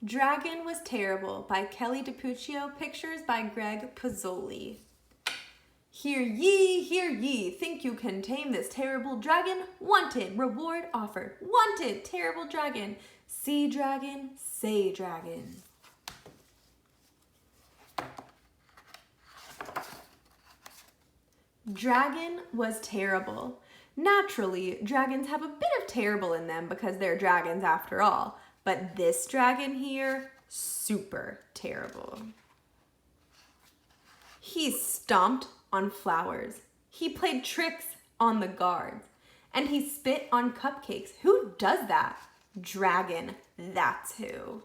Dragon Was Terrible by Kelly DiPucchio, pictures by Greg Pizzoli. Hear ye, think you can tame this terrible dragon? Wanted, reward offered. Wanted, terrible dragon. See dragon, say dragon. Dragon was terrible. Naturally, dragons have a bit of terrible in them because they're dragons after all. But this dragon here, super terrible. He stomped on flowers. He played tricks on the guards. And he spit on cupcakes. Who does that? Dragon, that's who.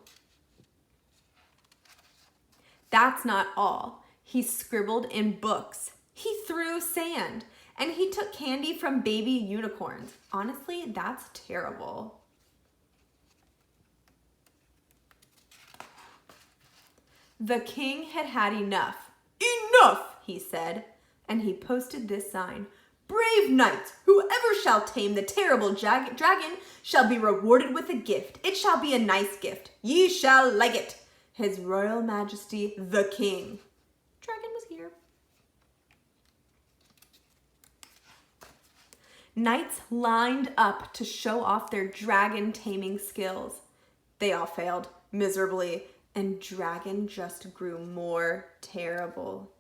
That's not all. He scribbled in books. He threw sand. And he took candy from baby unicorns. Honestly, that's terrible. The king had had enough. Enough, he said, and he posted this sign. Brave knights, whoever shall tame the terrible dragon shall be rewarded with a gift. It shall be a nice gift. Ye shall like it. His Royal Majesty, the King. Dragon was here. Knights lined up to show off their dragon taming skills. They all failed miserably. And Dragon just grew more terrible.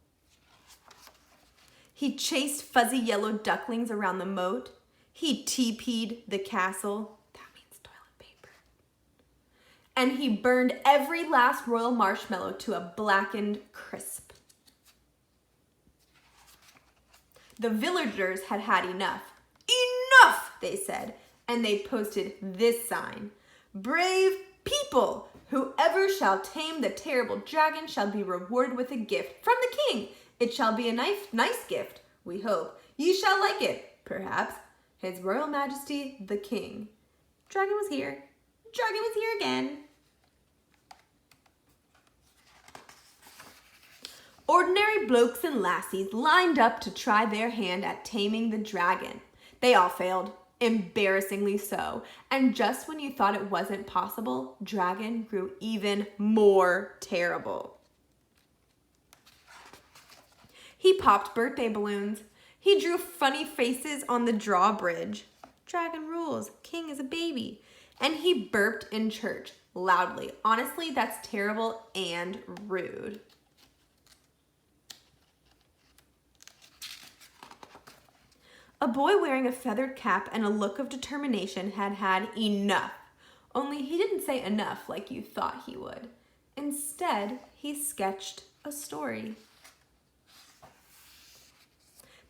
He chased fuzzy yellow ducklings around the moat. He TP'd the castle. That means toilet paper. And he burned every last royal marshmallow to a blackened crisp. The villagers had had enough. Enough, they said, and they posted this sign. Brave people, whoever shall tame the terrible dragon shall be rewarded with a gift from the king. It shall be a nice gift, we hope. Ye shall like it, perhaps. His Royal Majesty, the King. Dragon was here. Dragon was here again. Ordinary blokes and lassies lined up to try their hand at taming the dragon. They all failed. Embarrassingly so. And just when you thought it wasn't possible, Dragon grew even more terrible. He popped birthday balloons. He drew funny faces on the drawbridge. Dragon rules. King is a baby. And he burped in church loudly. Honestly, that's terrible and rude. A boy wearing a feathered cap and a look of determination had had enough. Only he didn't say enough like you thought he would. Instead, he sketched a story.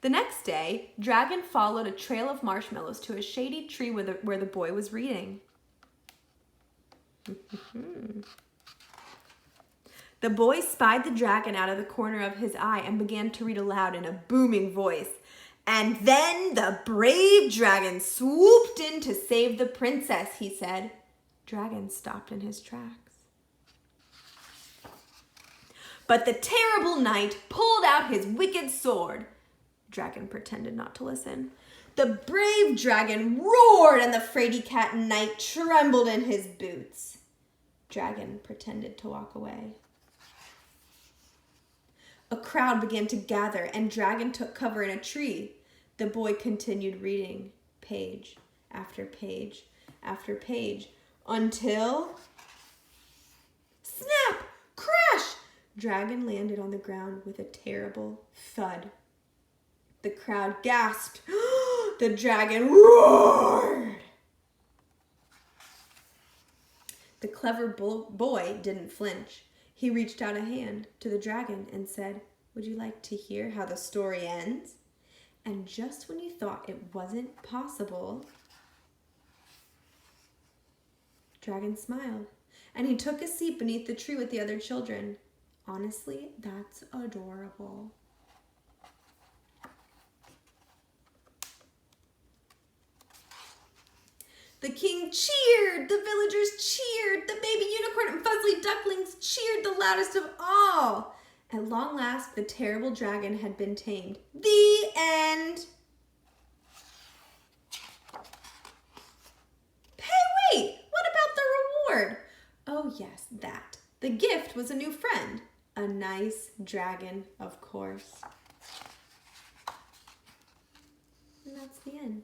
The next day, Dragon followed a trail of marshmallows to a shady tree where the boy was reading. The boy spied the dragon out of the corner of his eye and began to read aloud in a booming voice. And then the brave dragon swooped in to save the princess, he said. Dragon stopped in his tracks. But the terrible knight pulled out his wicked sword. Dragon pretended not to listen. The brave dragon roared and the fraidy cat knight trembled in his boots. Dragon pretended to walk away. A crowd began to gather and Dragon took cover in a tree. The boy continued reading page after page after page until... Snap! Crash! Dragon landed on the ground with a terrible thud. The crowd gasped. The dragon roared. The clever boy didn't flinch. He reached out a hand to the dragon and said, "Would you like to hear how the story ends?" And just when you thought it wasn't possible, Dragon smiled, and he took a seat beneath the tree with the other children. Honestly, that's adorable. The king cheered, the villagers cheered, the baby unicorn and fuzzly ducklings cheered the loudest of all. At long last, the terrible dragon had been tamed. The end. Hey, wait, what about the reward? Oh, Oh yes, that. The gift was a new friend. A nice dragon, of course. And that's the end.